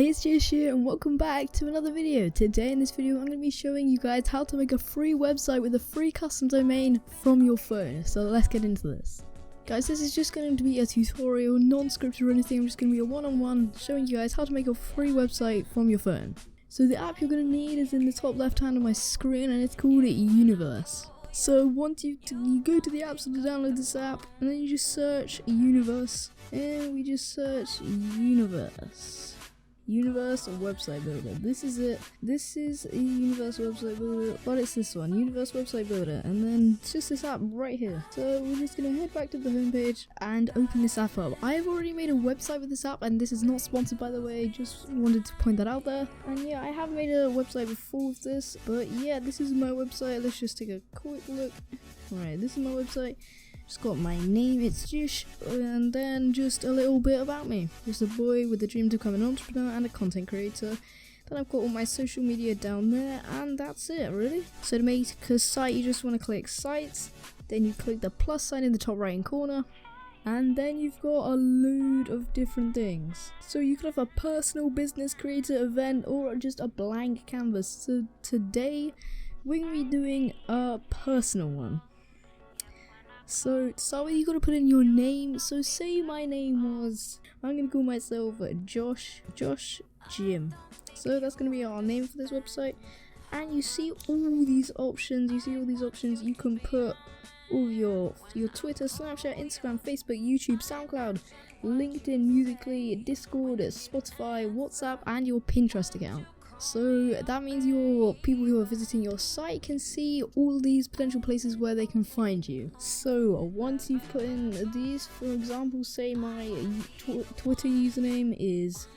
Hey, it's Jish here and welcome back to another video. Today in this video I'm going to be showing you guys how to make a free website with a free custom domain from your phone. So let's get into this. Guys, this is just going to be a tutorial, non-scripted or anything. I'm just going to be a one-on-one showing you guys how to make a free website from your phone. So the app you're going to need is in the top left hand of my screen and it's called Universe. So once you go to the app store to download this app and then you just search Universe and we just search Universe website builder. This is it. This is a Universe website builder, but it's this one, Universe website builder, and then it's just this app right here. So we're just gonna head back to the homepage and open this app up. I've already made a website with this app, and this is not sponsored by the way, just wanted to point that out there. And yeah, I have made a website before with this, but yeah, this is my website. Let's just take a quick look. Alright, this is my website. Just got my name, ItsJish, and then just a little bit about me. Just a boy with a dream to become an entrepreneur and a content creator. Then I've got all my social media down there, and that's it really. So to make a site, you just want to click sites, then you click the plus sign in the top right hand corner, and then you've got a load of different things. So you could have a personal business creator event or just a blank canvas. So today we're going to be doing a personal one. So to start with, you gotta put in your name. So say my name was, I'm gonna call myself Josh Jim. So that's gonna be our name for this website. And you see all these options. You can put all your Twitter, Snapchat, Instagram, Facebook, YouTube, SoundCloud, LinkedIn, Musical.ly, Discord, Spotify, WhatsApp, and your Pinterest account. So that means your people who are visiting your site can see all these potential places where they can find you. So once you've put in these, for example, say my Twitter username is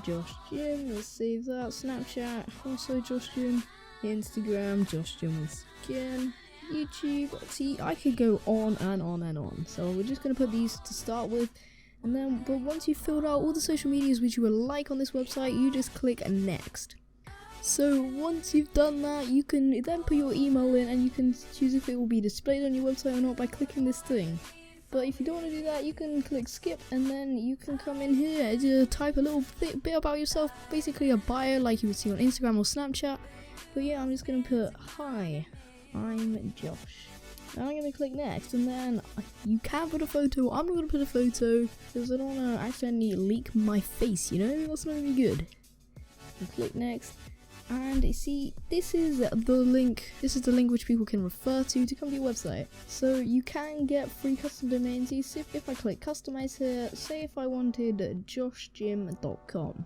Josh Jim. Let's save that. Snapchat, also Josh Jim. Instagram, Josh Jim once again. YouTube. See, I could go on and on and on. So we're just gonna put these to start with. And then, but once you've filled out all the social medias which you would like on this website, you just click next. So once you've done that, you can then put your email in and you can choose if it will be displayed on your website or not by clicking this thing. But if you don't want to do that, you can click skip and then you can come in here to type a little bit about yourself, basically a bio like you would see on Instagram or Snapchat. But yeah, I'm just going to put, hi, I'm Josh. Now I'm going to click next, and then you can put a photo. I'm not going to put a photo because I don't want to accidentally leak my face, you know? That's not going to be good. You click next, and see, this is the link. This is the link which people can refer to come to your website. So you can get free custom domains. You see, if I click customize here, say if I wanted joshjim.com.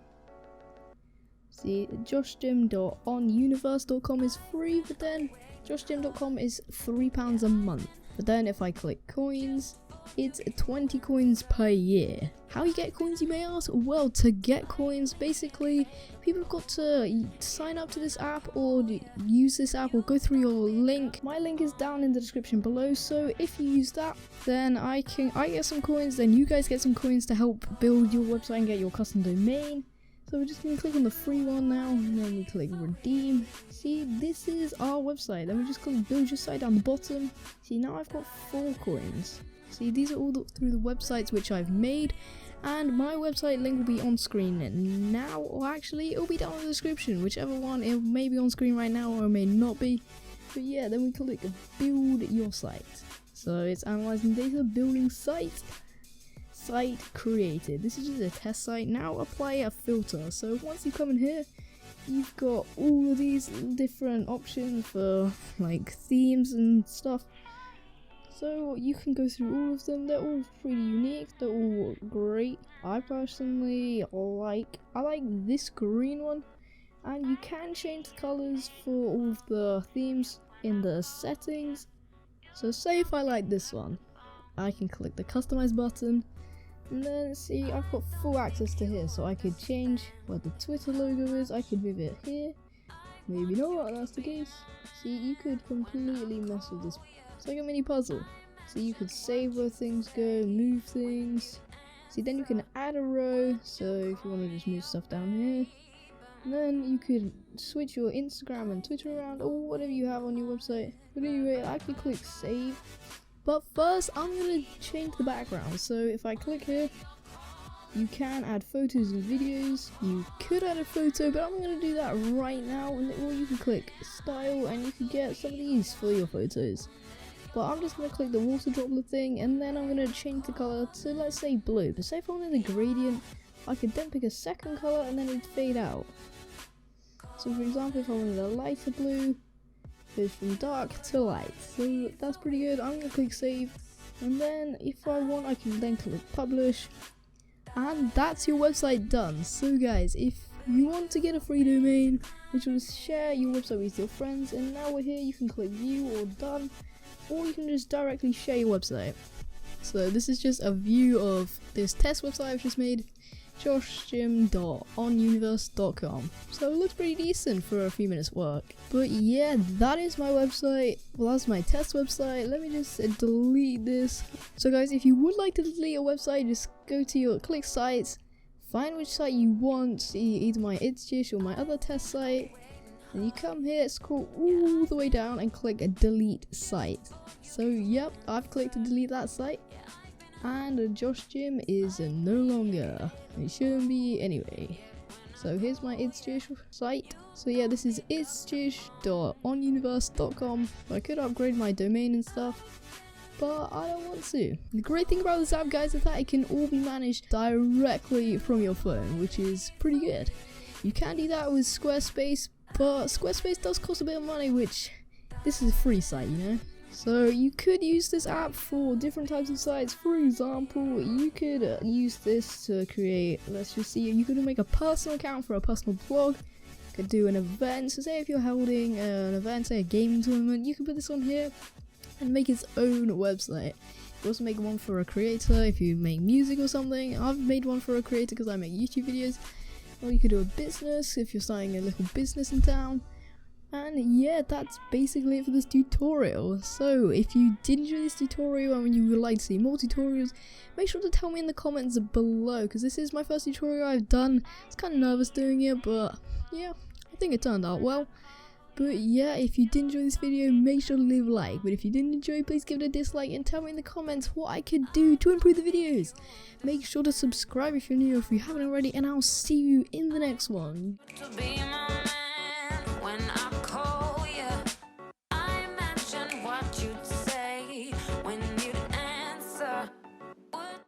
See, joshjim.onuniverse.com is free, but then joshjim.com is £3 a month. But then if I click coins, it's 20 coins per year. How you get coins, you may ask? Well, to get coins, basically, people have got to sign up to this app or use this app or go through your link. My link is down in the description below, so if you use that, then I get some coins, then you guys get some coins to help build your website and get your custom domain. So we're just going to click on the free one now, and then we click redeem. See, this is our website. Then we just click build your site down the bottom. See, now I've got 4 coins. See, these are all through the websites which I've made, and my website link will be on screen now, or actually it'll be down in the description, whichever one. It may be on screen right now or it may not be. But yeah, then we click build your site. So it's analyzing data, building site. Site created. This is just a test site. Now apply a filter. So once you come in here, you've got all of these different options for like themes and stuff. So you can go through all of them. They're all pretty unique. They're all great. I personally like this green one, and you can change the colors for all of the themes in the settings. So say if I like this one, I can click the customize button. And then see, I've got full access to here, so I could change where the Twitter logo is. I could move it here. Maybe not, that's the case. See, you could completely mess with this. It's like a mini puzzle. So you could save where things go, move things. See, then you can add a row, so if you want to just move stuff down here. And then you could switch your Instagram and Twitter around, or whatever you have on your website. But anyway, I could click save. But first, I'm going to change the background. So if I click here, You can add photos and videos. You could add a photo, but I'm going to do that right now. Or you can click style and you can get some of these for your photos. But I'm just going to click the water droplet thing, and then I'm going to change the color to, let's say, blue. But say if I wanted the gradient, I could then pick a second color and then it'd fade out. So for example, if I wanted a lighter blue, it goes from dark to light. So that's pretty good. I'm going to click save, and then if I want, I can then click publish. And that's your website done. So guys, if you want to get a free domain, make sure to share your website with your friends. And now we're here, you can click view or done, or you can just directly share your website. So this is just a view of this test website I've just made, joshjim.onuniverse.com. So it looks pretty decent for a few minutes work. But yeah, that is my website. Well, that's my test website. Let me just delete this. So guys, if you would like to delete your website, just go to your click sites, find which site you want, either my ItsJish or my other test site, and you come here, scroll all the way down and click a delete site. So yep, I've clicked to delete that site, and Josh Jim is no longer. It shouldn't be anyway. So here's my ItsJish site. So yeah, this is ItsJish.onuniverse.com. I could upgrade my domain and stuff, but I don't want to. The great thing about this app, guys, is that it can all be managed directly from your phone, which is pretty good. You can do that with Squarespace, but Squarespace does cost a bit of money, which this is a free site, you know. So you could use this app for different types of sites. For example, you could use this to create, let's just see, you could make a personal account for a personal blog. You could do an event. So say if you're holding an event, say a gaming tournament, you can put this on here and make its own website. You also make one for a creator if you make music or something. I've made one for a creator because I make YouTube videos. Or you could do a business if you're starting a little business in town. And yeah, that's basically it for this tutorial. So if you did enjoy this tutorial and you would like to see more tutorials, make sure to tell me in the comments below, because this is my first tutorial I've done. I was kind of nervous doing it, but yeah, I think it turned out well. But yeah, if you did enjoy this video, make sure to leave a like. But if you didn't enjoy, please give it a dislike and tell me in the comments what I could do to improve the videos. Make sure to subscribe if you're new, if you haven't already, and I'll see you in the next one.